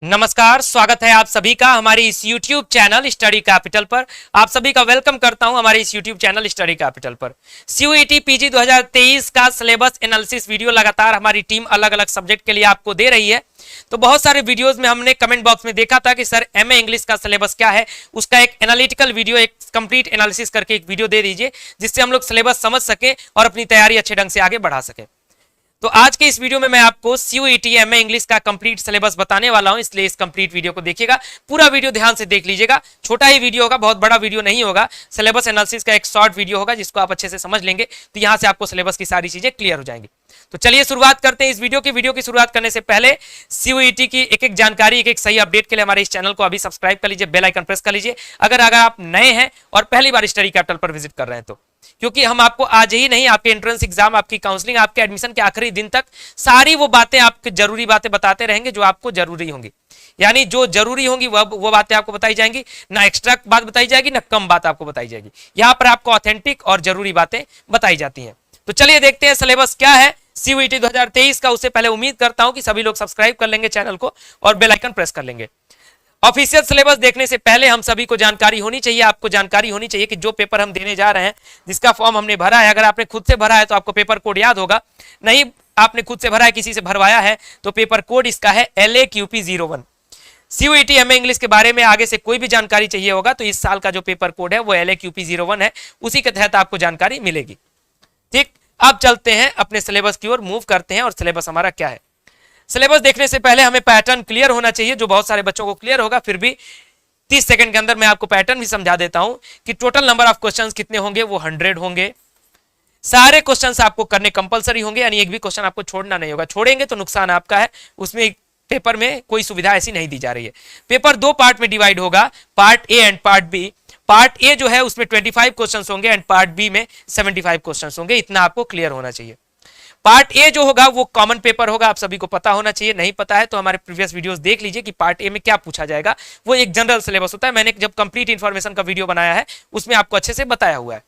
नमस्कार, स्वागत है आप सभी का हमारे इस YouTube चैनल स्टडी कैपिटल पर। आप सभी का वेलकम करता हूं हमारे इस YouTube चैनल स्टडी कैपिटल पर। CUET PG 2023 का सिलेबस एनालिसिस वीडियो लगातार हमारी टीम अलग अलग सब्जेक्ट के लिए आपको दे रही है। तो बहुत सारे वीडियोस में हमने कमेंट बॉक्स में देखा था कि सर MA इंग्लिश का सिलेबस क्या है, उसका एक एनालिटिकल वीडियो, एक कंप्लीट एनालिसिस करके एक वीडियो दे दीजिए जिससे हम लोग सिलेबस समझ सके और अपनी तैयारी अच्छे ढंग से आगे बढ़ा सके। तो आज के इस वीडियो में मैं आपको CUET MA इंग्लिश का कंप्लीट सिलेबस बताने वाला हूं, इसलिए इस कंप्लीट वीडियो को देखिएगा। पूरा वीडियो ध्यान से देख लीजिएगा। छोटा ही वीडियो होगा, बहुत बड़ा वीडियो नहीं होगा। सिलेबस एनालिसिस का एक शॉर्ट वीडियो होगा जिसको आप अच्छे से समझ लेंगे तो यहां से आपको सिलेबस की सारी चीजें क्लियर हो जाएंगी। तो चलिए शुरुआत करते हैं इस वीडियो की शुरुआत करने से पहले CUET की एक एक जानकारी, एक एक सही अपडेट के लिए हमारे इस चैनल को अभी सब्सक्राइब कर लीजिए, बेल आइकन प्रेस कर लीजिए अगर आप नए हैं और पहली बार स्टडी कैपिटल पर विजिट कर रहे हैं तो। क्योंकि हम आपको आज ही नहीं, आपके एंट्रेंस एग्जाम, आपकी काउंसलिंग, आपके एडमिशन के आखिरी दिन तक सारी वो बातें, आपकी जरूरी बातें बताते रहेंगे जो आपको जरूरी होंगी। यानी जो जरूरी होंगी वो बातें आपको बताई जाएंगी, ना एक्स्ट्रा बात बताई जाएगी ना कम बात आपको बताई जाएगी। यहां पर आपको ऑथेंटिक और जरूरी बातें बताई जाती हैं। तो चलिए देखते हैं सिलेबस क्या है CUET 2023 का। उससे पहले उम्मीद करता हूं कि सभी लोग सब्सक्राइब कर लेंगे चैनल को और बेल आइकन प्रेस कर लेंगे। ऑफिशियल सिलेबस देखने से पहले हम सभी को जानकारी होनी चाहिए, आपको जानकारी होनी चाहिए कि जो पेपर हम देने जा रहे हैं, जिसका फॉर्म हमने भरा है, अगर आपने खुद से भरा है तो आपको पेपर कोड याद होगा। नहीं आपने खुद से भरा है, किसी से भरवाया है, तो पेपर कोड इसका है LAQP01। CUET MA इंग्लिश के बारे में आगे से कोई भी जानकारी चाहिए होगा तो इस साल का जो पेपर कोड है वो LAQP01 है, उसी के तहत आपको जानकारी मिलेगी। ठीक, अब चलते हैं अपने सिलेबस की ओर, मूव करते हैं और सिलेबस हमारा क्या है। सिलेबस देखने से पहले हमें पैटर्न क्लियर होना चाहिए, जो बहुत सारे बच्चों को क्लियर होगा। फिर भी 30 सेकंड के अंदर मैं आपको पैटर्न भी समझा देता हूं कि टोटल नंबर ऑफ क्वेश्चंस कितने होंगे, वो 100 होंगे। सारे क्वेश्चंस आपको करने कंपलसरी होंगे, यानी एक भी क्वेश्चन आपको छोड़ना नहीं होगा। छोड़ेंगे तो नुकसान आपका है, उसमें पेपर में कोई सुविधा ऐसी नहीं दी जा रही है। पेपर दो पार्ट में डिवाइड होगा, part A and part B. Part A जो है उसमें 25 क्वेश्चन होंगे एंड पार्ट बी में 75 क्वेश्चन होंगे। इतना आपको क्लियर होना चाहिए। पार्ट ए जो होगा वो कॉमन पेपर होगा, आप सभी को पता होना चाहिए। नहीं पता है तो हमारे प्रीवियस वीडियोस देख लीजिए कि पार्ट ए में क्या पूछा जाएगा। वो एक जनरल सिलेबस होता है, मैंने जब कंप्लीट इंफॉर्मेशन का वीडियो बनाया है उसमें आपको अच्छे से बताया हुआ है।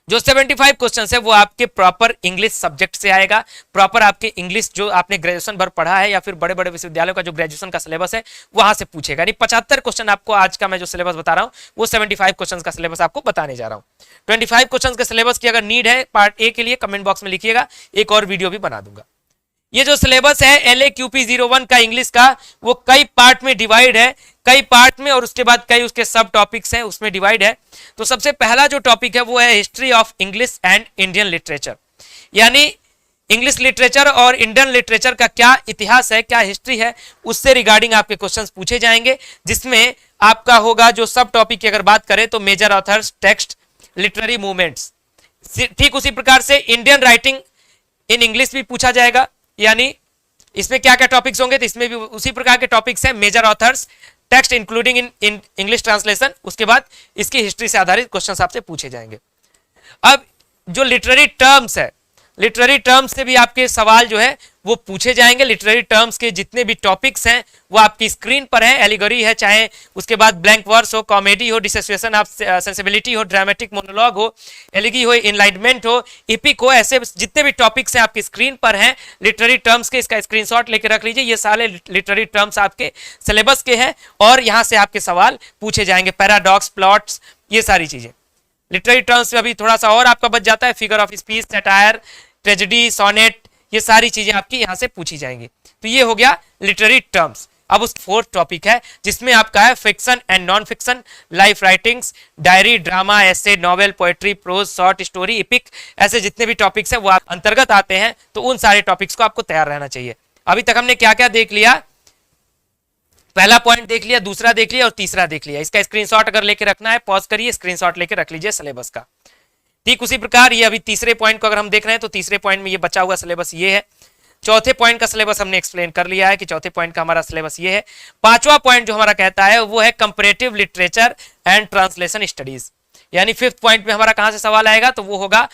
जो 75 क्वेश्चन है वो आपके प्रॉपर इंग्लिश सब्जेक्ट से आएगा, प्रॉपर आपके इंग्लिश जो आपने ग्रेजुएशन भर पढ़ा है या फिर बड़े बड़े विश्वविद्यालयों का जो ग्रेजुएशन का सिलेबस है वहां से पूछेगा। यानी 75 क्वेश्चन आपको आज का मैं जो सिलेबस बता रहा हूं वो 75 क्वेश्चन का सिलेबस आपको बताने जा रहा हूं। 25 क्वेश्चन के सिलेबस की अगर नीड है पार्ट ए के लिए कमेंट बॉक्स में लिखिएगा, एक और वीडियो भी बना दूंगा। ये जो सिलेबस है LAQP01 का इंग्लिश का, वो कई पार्ट में डिवाइड है, कई पार्ट में, और उसके बाद कई उसके सब टॉपिक्स हैं उसमें डिवाइड है। तो सबसे पहला जो टॉपिक है वो है history of English and Indian literature. यानी इंग्लिश लिटरेचर और इंडियन लिटरेचर का क्या इतिहास है, क्या हिस्ट्री है, उससे रिगार्डिंग आपके क्वेश्चंस पूछे जाएंगे। जिसमें आपका होगा जो सब टॉपिक की अगर बात करें तो major authors, text, literary movements. ठीक उसी प्रकार से इंडियन राइटिंग इन इंग्लिश भी पूछा जाएगा। यानी इसमें क्या क्या टॉपिक्स होंगे, तो इसमें भी उसी प्रकार के टॉपिक्स हैं, major authors, text including in English translation. उसके बाद इसकी हिस्ट्री से आधारित क्वेश्चंस आपसे पूछे जाएंगे। अब जो लिटरेरी टर्म्स है, लिटरेरी टर्म्स से भी आपके सवाल जो है वो पूछे जाएंगे। लिटरेरी टर्म्स के जितने भी टॉपिक्स हैं वो आपकी स्क्रीन पर हैं। एलिगोरी है, चाहे उसके बाद ब्लैंक वर्स हो, कॉमेडी हो, डिसोसिएशन ऑफ सेंसिबिलिटी हो, ड्रामेटिक मोनोलॉग हो, एलिगी हो, इनलाइटमेंट हो, इपिक हो, ऐसे जितने भी टॉपिक्स हैं आपकी स्क्रीन पर हैं लिटरेरी टर्म्स के। इसका स्क्रीनशॉट लेकर रख लीजिए। ये सारे लिटरेरी टर्म्स आपके सिलेबस के हैं और यहाँ से आपके सवाल पूछे जाएंगे। पैराडॉक्स, प्लॉट्स, ये सारी चीजें लिटरेरी टर्म्स में अभी थोड़ा सा और आपका बच जाता है। Figure of speech, satire, tragedy, sonnet, ये सारी चीजें आपकी यहां से पूछी जाएंगी। तो ये हो गया लिटरेरी टर्म्स। अब उस फोर्थ टॉपिक है जिसमें आपका है fiction and non fiction, life writings, diary, drama, essay, novel, poetry, prose, short story, epic, ऐसे जितने भी टॉपिक्स हैं वो आप अंतर्गत आते हैं। तो उन सारे टॉपिक्स को आपको तैयार रहना चाहिए। अभी तक हमने क्या क्या देख लिया, पहला पॉइंट देख लिया, दूसरा देख लिया और तीसरा देख लिया। इसका स्क्रीनशॉट अगर लेके रखना है पॉज करिए, स्क्रीनशॉट लेके रख लीजिए सिलेबस का। ठीक उसी प्रकार ये अभी तीसरे पॉइंट को अगर हम देख रहे हैं तो तीसरे पॉइंट में ये बचा हुआ सिलेबस ये है। चौथे पॉइंट का सिलेबस हमने एक्सप्लेन कर लिया है कि चौथे पॉइंट का हमारा सिलेबस ये है। पांचवा पॉइंट जो हमारा कहता है वो है comparative literature and translation studies. यानी फिफ्थ पॉइंट में हमारा कहां से सवाल आएगा, तो वो होगा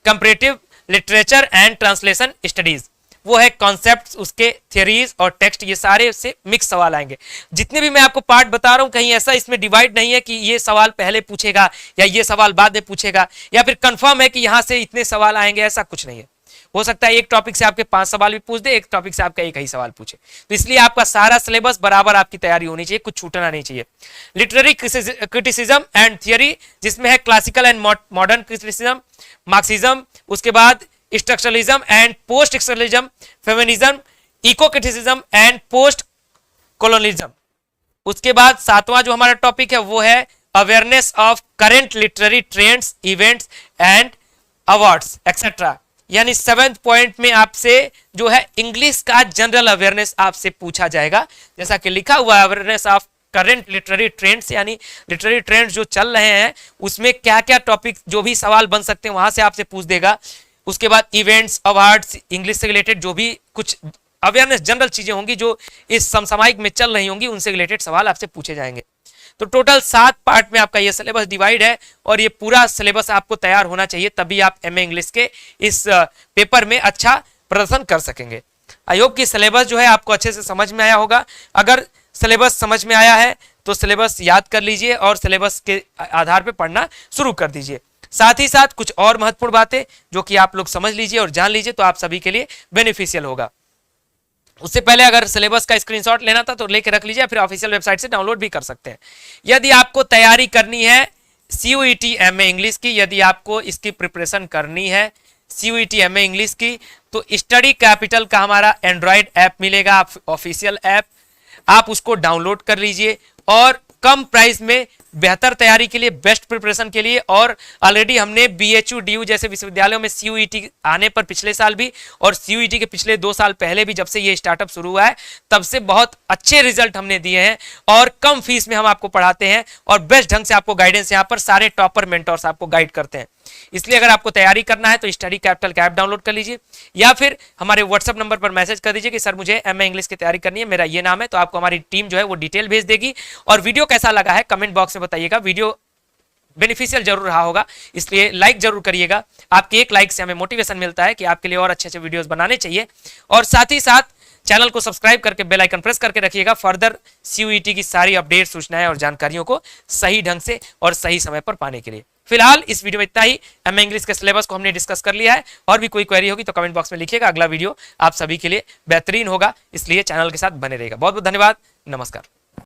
comparative literature and translation studies. वो है कॉन्सेप्ट्स, उसके थियरीज और टेक्स्ट, ये सारे से मिक्स सवाल आएंगे। जितने भी मैं आपको पार्ट बता रहा हूं कहीं ऐसा इसमें डिवाइड नहीं है कि ये सवाल पहले पूछेगा या ये सवाल बाद में पूछेगा या फिर कंफर्म है कि यहां से इतने सवाल आएंगे, ऐसा कुछ नहीं है। हो सकता है एक टॉपिक से आपके 5 सवाल भी पूछ दे, एक टॉपिक से आपका एक ही सवाल पूछे। तो इसलिए आपका सारा सिलेबस बराबर आपकी तैयारी होनी चाहिए, कुछ छूटना नहीं चाहिए। लिटरेरी क्रिटिसिज्म एंड थियरी, जिसमें है classical and modern criticism, Marxism, उसके बाद structuralism and post structuralism, feminism, eco criticism and post colonialism. उसके बाद 7वां जो हमारा टॉपिक है वो है awareness of current literary trends, events and awards etcetera. यानी 7th पॉइंट में आपसे जो है इंग्लिश का जनरल अवेयरनेस आपसे पूछा जाएगा, जैसा कि लिखा हुआ है awareness of current literary trends, यानी लिटरेरी ट्रेंड्स जो चल रहे हैं उसमें क्या क्या टॉपिक जो भी सवाल बन सकते हैं वहां से आपसे पूछ देगा। उसके बाद इवेंट्स, अवार्ड्स, इंग्लिश से रिलेटेड जो भी कुछ अवेयरनेस जनरल चीजें होंगी जो इस समसामयिक में चल रही होंगी उनसे रिलेटेड सवाल आपसे पूछे जाएंगे। तो टोटल 7 पार्ट में आपका ये सिलेबस डिवाइड है और ये पूरा सिलेबस आपको तैयार होना चाहिए, तभी आप एमए इंग्लिश के इस पेपर में अच्छा प्रदर्शन कर सकेंगे। आई होप कि सिलेबस जो है आपको अच्छे से समझ में आया होगा। अगर सिलेबस समझ में आया है तो सिलेबस याद कर लीजिए और सिलेबस के आधार पर पढ़ना शुरू कर दीजिए। साथ ही साथ कुछ और महत्वपूर्ण बातें जो कि आप लोग समझ लीजिए और जान लीजिए तो आप सभी के लिए बेनिफिशियल होगा। उससे पहले अगर सिलेबस का स्क्रीनशॉट लेना था तो लेके रख लीजिए, फिर ऑफिशियल वेबसाइट से डाउनलोड भी कर सकते हैं। यदि आपको तैयारी करनी है CUET एमए इंग्लिश की, यदि आपको इसकी प्रिपरेशन करनी है CUET एमए इंग्लिश की, तो स्टडी कैपिटल का हमारा एंड्रॉयड ऐप मिलेगा, ऑफिशियल ऐप, आप उसको डाउनलोड कर लीजिए और कम प्राइस में बेहतर तैयारी के लिए, बेस्ट प्रिपरेशन के लिए, और ऑलरेडी हमने BHU DU जैसे विश्वविद्यालयों में CUET आने पर पिछले साल भी और CUET के पिछले 2 साल पहले भी, जब से ये स्टार्टअप शुरू हुआ है तब से बहुत अच्छे रिजल्ट हमने दिए हैं और कम फीस में हम आपको पढ़ाते हैं और बेस्ट ढंग से आपको गाइडेंस, यहाँ पर सारे टॉपर मेंटर्स आपको गाइड करते हैं। इसलिए अगर आपको तैयारी करना है तो स्टडी कैपिटल का ऐप डाउनलोड कर लीजिए या फिर हमारे व्हाट्सएप नंबर पर मैसेज कर दीजिए कि सर मुझे एमए इंग्लिश की तैयारी करनी है, मेरा ये नाम है, तो आपको हमारी टीम जो है वो डिटेल भेज देगी। और वीडियो कैसा लगा है कमेंट बॉक्स में बताइएगा, वीडियो बेनिफिशियल जरूर रहा होगा इसलिए लाइक जरूर करिएगा। आपके एक लाइक से हमें मोटिवेशन मिलता है कि आपके लिए और अच्छे अच्छे वीडियोस बनाने चाहिए। और साथ ही साथ चैनल को सब्सक्राइब करके बेल आइकन प्रेस करके रखिएगा फर्दर CUET की सारी अपडेट, सूचनाएं और जानकारियों को सही ढंग से और सही समय पर पाने के लिए। फिलहाल इस वीडियो में इतना ही। एमए इंग्लिश के सिलेबस को हमने डिस्कस कर लिया है और भी कोई क्वेरी होगी तो कमेंट बॉक्स में लिखिएगा। अगला वीडियो आप सभी के लिए बेहतरीन होगा, इसलिए चैनल के साथ बने रहेगा। बहुत बहुत धन्यवाद, नमस्कार।